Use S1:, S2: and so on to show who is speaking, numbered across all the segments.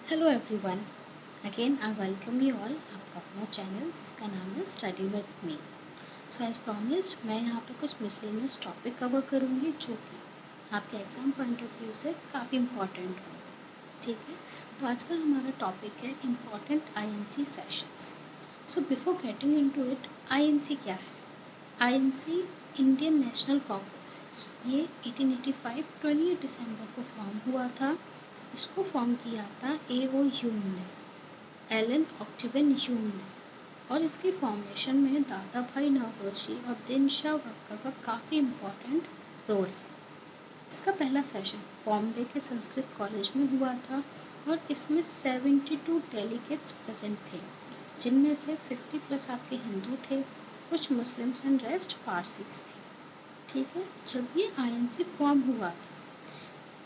S1: Hello everyone, again I welcome you all आपका अपना channel जिसका नाम है study with me. So as promised मैं यहाँ पे कुछ मिसलेनियस टॉपिक कवर करूँगी जो कि आपके एग्ज़ाम पॉइंट ऑफ व्यू से काफ़ी इम्पॉर्टेंट होंगे। ठीक है, तो आज का हमारा टॉपिक है important INC sessions. So before getting into it, INC क्या है? आईएनसी इंडियन नेशनल कांग्रेस, ये 1885 20 दिसंबर को फॉर्म हुआ था। इसको फॉर्म किया था A.O. ह्यूम ने, एलन ऑक्टिवन ह्यूम ने, और इसकी फॉर्मेशन में दादा भाई नौरोजी और दिनशा वक्का का काफ़ी इम्पोर्टेंट रोल है। इसका पहला सेशन बॉम्बे के संस्कृत कॉलेज में हुआ था और इसमें 72 डेलीगेट्स प्रेजेंट थे, जिनमें से 50+ आपके हिंदू थे, कुछ मुस्लिम्स एंड रेस्ट पारसीज थे। ठीक है, जब ये आईएनसी फॉर्म हुआ था,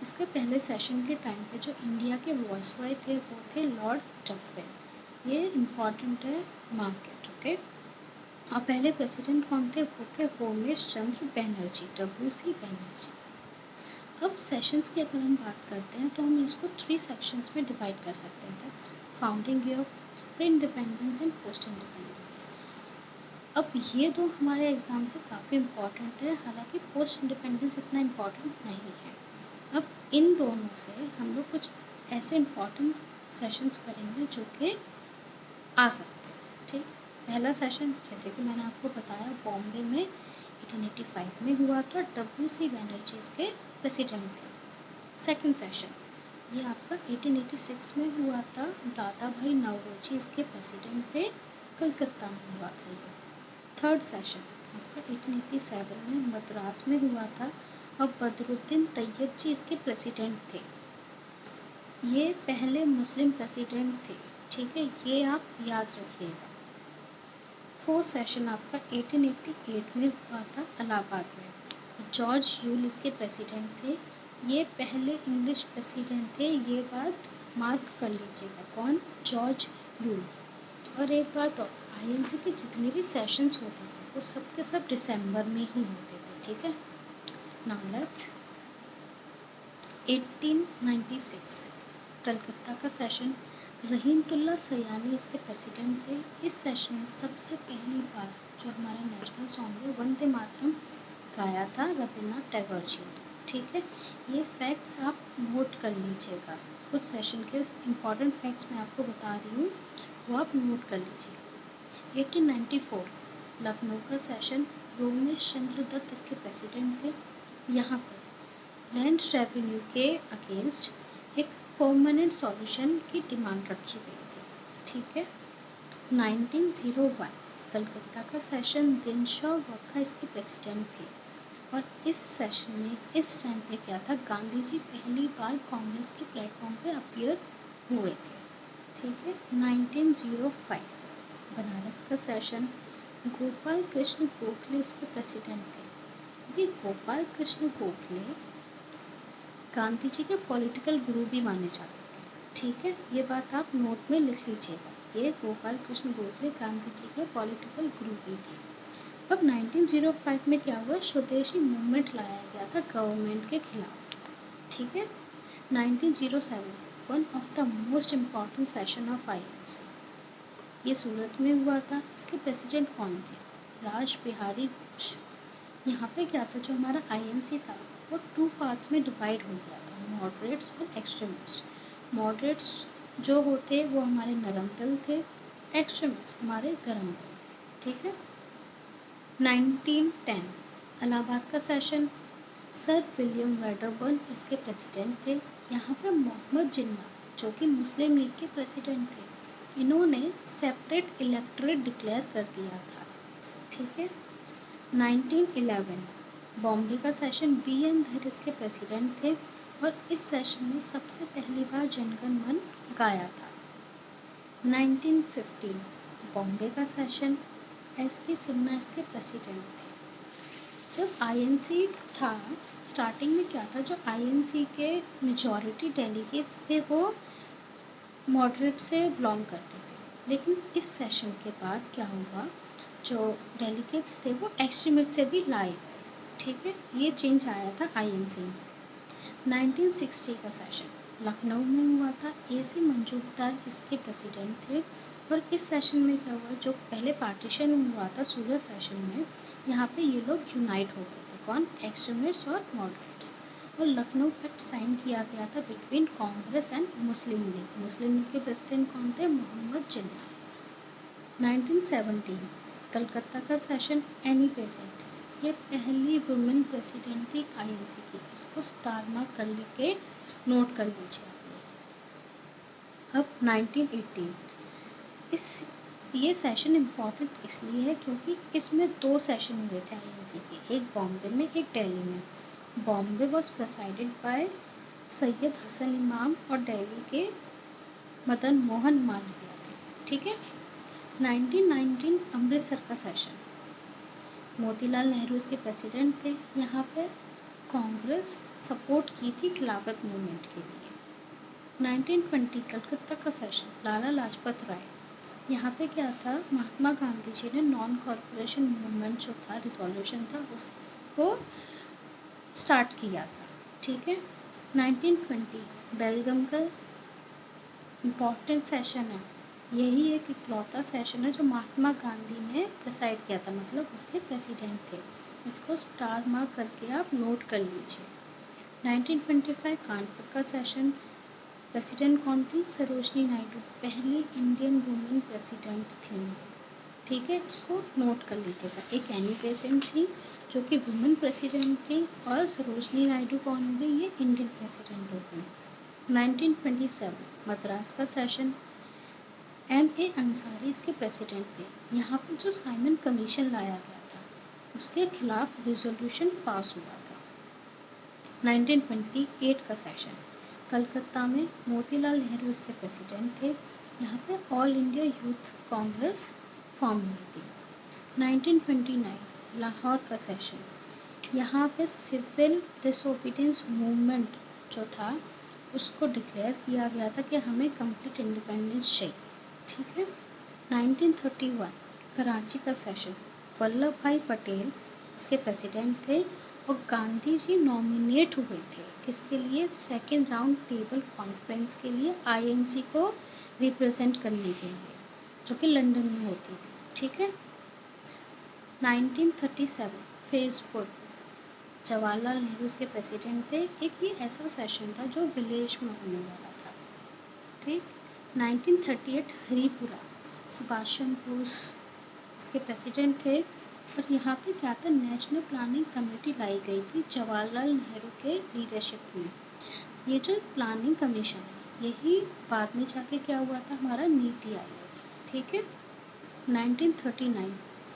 S1: इसके पहले सेशन के टाइम पे जो इंडिया के वॉइसरॉय थे वो थे लॉर्ड डफरिन। ये इम्पॉर्टेंट है, मार्केट ओके। और पहले प्रेसिडेंट कौन थे? वो थे रोमेश चंद्र बैनर्जी, WC बैनर्जी। अब सेशंस की अगर हम बात करते हैं तो हम इसको 3 सेक्शंस में डिवाइड कर सकते हैं, that's founding year, pre independence and post independence. अब ये दो हमारे एग्जाम से काफ़ी इम्पॉर्टेंट है, हालांकि पोस्ट इंडिपेंडेंस इतना इम्पॉर्टेंट नहीं है। अब इन दोनों से हम लोग कुछ ऐसे इम्पॉर्टेंट सेशंस करेंगे जो कि आ सकते हैं। ठीक, पहला सेशन जैसे कि मैंने आपको बताया बॉम्बे में 1885 में हुआ था, WC बैनर्जी इसके प्रेसिडेंट थे। सेकंड सेशन ये आपका 1886 में हुआ था, दादा भाई नौरोजी इसके प्रेसिडेंट थे, कलकत्ता में हुआ था ये। थर्ड सेशन आपका 1887 में मद्रास में हुआ था और बदरुद्दीन तैयब जी इसके प्रेसिडेंट थे। ये पहले मुस्लिम प्रेसिडेंट थे। ठीक है, ये आप याद रखिएगा। फोर्थ सेशन आपका 1888 में हुआ था इलाहाबाद में, जॉर्ज यूल इसके प्रेसिडेंट थे। ये पहले इंग्लिश प्रेसिडेंट थे, ये बात मार्क कर लीजिएगा। कौन? George Yule. और एक बात और, आईएनसी के जितने भी सेशंस होते थे वो सब के सब दिसंबर में ही होते थे। ठीक है, नाउ लेट्स 1896 कलकत्ता का सेशन, रहीमतुल्ला सयानी इसके प्रेसिडेंट थे। इस सेशन में सबसे पहली बार जो हमारा नेशनल सॉन्ग है वंदे मातरम गाया था रविन्द्रनाथ टैगोर जी ने। ठीक है, ये फैक्ट्स आप नोट कर लीजिएगा। कुछ सेशन के इम्पॉर्टेंट फैक्ट्स मैं आपको बता रही हूँ, वो आप नोट कर लीजिए। 1894 लखनऊ का सेशन, रोमेश चंद्र दत्त इसके प्रेसिडेंट थे। यहाँ पर लैंड रेवेन्यू के अगेंस्ट एक परमानेंट सॉल्यूशन की डिमांड रखी गई थी। ठीक है, 1901 कलकत्ता का सेशन, दिनशा वक्का इसके प्रेसिडेंट थे। और इस सेशन में इस टाइम पे क्या था, गांधी जी पहली बार कांग्रेस के प्लेटफॉर्म पे अपीयर हुए थे। ठीक है, 1905 बनारस का सेशन, गोपाल कृष्ण गोखले इसके प्रेसिडेंट थे। ये गोपाल कृष्ण गोखले गांधी जी के पॉलिटिकल गुरु भी माने जाते थे। ठीक है, ये बात आप नोट में लिख लीजिएगा। ये गोपाल कृष्ण गोखले गांधी जी के पॉलिटिकल गुरु भी थे। अब 1905 में क्या हुआ, स्वदेशी मूवमेंट लाया गया था गवर्नमेंट के खिलाफ। ठीक है, 1907 one of the most important session of INC, ये सूरत में हुआ था। इसके प्रेसिडेंट कौन थे? राज बिहारी घोष। यहाँ पे क्या था, जो हमारा आईएनसी था वो 2 पार्ट्स में डिवाइड हो गया था, मॉडरेट्स और एक्सट्रीमिस्ट। मॉडरेट्स जो होते वो हमारे नरम दल थे, एक्सट्रीमिस्ट हमारे गरम दल थे। ठीक है, 1910 इलाहाबाद का सेशन, सर विलियम वेडरबर्न इसके प्रेसिडेंट थे। यहाँ पे मोहम्मद जिन्ना जो कि मुस्लिम लीग के प्रेसिडेंट थे, इन्होंने सेपरेट इलेक्टोरेट डिक्लेयर कर दिया था। ठीक है, 1911 बॉम्बे का सेशन, BN धर इसके प्रेसिडेंट थे और इस सेशन में सबसे पहली बार जनगण मन गाया था। 1915 बॉम्बे का सेशन, SP सिन्हा इसके प्रेसिडेंट थे। जब आईएनसी था, स्टार्टिंग में क्या था, जो आईएनसी के मेजॉरिटी डेलीगेट्स थे वो मॉडरेट से बिलोंग करते थे, लेकिन इस सेशन के बाद क्या हुआ, जो डेलीगेट्स थे वो एक्सट्रीमिस्ट से भी लाए गए। ठीक है, ये चेंज आया था आईएनसी में। 1960 का सेशन लखनऊ में हुआ था, JC मंजूरदार इसके प्रेसिडेंट थे। और इस सेशन में क्या हुआ, जो पहले पार्टीशन हुआ था सूरत सेशन में, यहाँ पे ये लोग यूनाइट हो गए थे। कौन? एक्सट्रीमिस्ट्स और मॉडरेट्स। और लखनऊ पैक्ट साइन किया गया था between Congress and Muslim league. Muslim league के प्रेसिडेंट कौन थे? मोहम्मद जिन्ना। 1917 कलकत्ता का सेशन, एनी बेसेंट, ये पहली वुमेन प्रेसिडेंट थी INC की। इसको स्टार मार्क कर लेके नोट कर लीजिए आप लोग। अब 1918, ये सेशन इम्पॉर्टेंट इसलिए है क्योंकि इसमें 2 सेशन हुए थे INC के, एक बॉम्बे में, एक दिल्ली में। Bombay was presided by Syed Hasan Imam और दिल्ली के मदन मोहन मालवीय थे। ठीक है। 1919 अमृतसर का सेशन, मोतीलाल नेहरू इसके प्रेसिडेंट थे। यहाँ पे कांग्रेस सपोर्ट की थी खिलाफत मूवमेंट के लिए। 1920 कलकत्ता का सेशन, लाला लाजपत राय। यहाँ पे क्या था, महात्मा गांधी जी ने नॉन कॉर्पोरेशन मूवमेंट जो था, रिजोल्यूशन था, उसको स्टार्ट किया था। ठीक है। 1920 बेलगाम का इम्पॉर्टेंट सेशन है। यही एक इकलौता सेशन है जो महात्मा गांधी ने प्रेसाइड किया था, मतलब उसके प्रेसिडेंट थे। इसको स्टार मार्क करके आप नोट कर लीजिए। 1925 कानपुर का सेशन, प्रेसिडेंट कौन थी? सरोजनी नायडू, पहली इंडियन वुमेन प्रेसिडेंट थी। ठीक है, इसको नोट कर लीजिएगा। एक एनी बेसेंट थी जो कि वुमेन प्रेसिडेंट थी, और सरोजनी नायडू कौन हो गई? ये इंडियन प्रेसिडेंट हो गई। 1927 मद्रास का सेशन, MA अंसारी इसके प्रेसिडेंट थे। यहाँ पर जो साइमन कमीशन लाया गया था उसके खिलाफ रिजोल्यूशन पास हुआ था। 1928 का सेशन, कलकत्ता में मोतीलाल नेहरू इसके प्रेसिडेंट थे। यहाँ पे all India youth Congress form हुई थी। 1929 लाहौर का सेशन, यहाँ पे सिविल डिसोबीडियंस मूवमेंट जो था उसको डिक्लेयर किया गया था कि हमें कंप्लीट इंडिपेंडेंस चाहिए। ठीक है। 1931 कराची का सेशन, वल्लभ भाई पटेल इसके प्रेसिडेंट थे। और गांधी जी नॉमिनेट हुए थे किसके लिए? सेकेंड राउंड टेबल कॉन्फ्रेंस के लिए, INC को रिप्रेजेंट करने के लिए, जो कि लंदन में होती थी। ठीक है। 1937 फेसबुक, जवाहरलाल नेहरू इसके प्रेसिडेंट थे। एक ये ऐसा सेशन था जो विलेज में होने वाला था। ठीक। 1938 हरिपुरा, सुभाष चंद्र बोस इसके प्रेसिडेंट थे। और यहाँ पे क्या था, नेशनल प्लानिंग कमेटी लाई गई थी जवाहरलाल नेहरू के लीडरशिप में। ये जो प्लानिंग कमीशन है यही बाद में जाके क्या हुआ था, हमारा नीति आयोग। ठीक है। 1939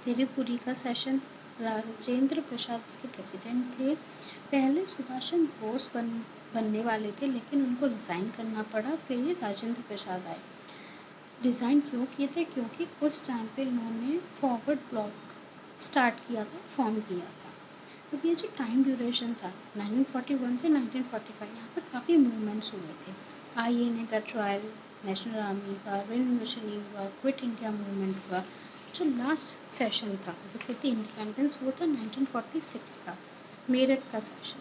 S1: त्रिपुरी का सेशन, राजेंद्र प्रसाद इसके प्रेसिडेंट थे। पहले सुभाष चंद्र बोस बनने वाले थे, लेकिन उनको रिज़ाइन करना पड़ा, फिर ये राजेंद्र प्रसाद आए। रिज़ाइन क्यों किए थे? क्योंकि उस टाइम पे इन्होंने फॉरवर्ड ब्लॉक स्टार्ट किया था, फॉर्म किया था। अब ये जो टाइम ड्यूरेशन था 1941 से 1945, यहाँ पे काफ़ी मूवमेंट्स हुए थे। INA का ट्रायल, नेशनल आर्मी का रेवोल्यूशन हुआ, क्विट इंडिया मूवमेंट हुआ। जो लास्ट सेशन था बिफोर द इंडिपेंडेंस वो था 1946 का मेरठ का सेशन।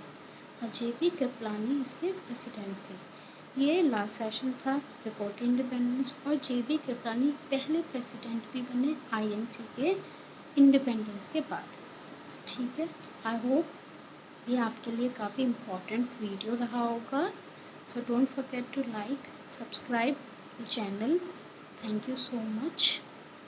S1: JP कृपलानी इसके प्रेसिडेंट थे। ये लास्ट सेशन था बिफोर द इंडिपेंडेंस, और JP कृपलानी पहले प्रेसिडेंट भी बने INC के इंडिपेंडेंस के बाद। ठीक है। आई होप ये आपके लिए काफ़ी इम्पोर्टेंट वीडियो रहा होगा। So don't forget to like, subscribe the channel. Thank you so much.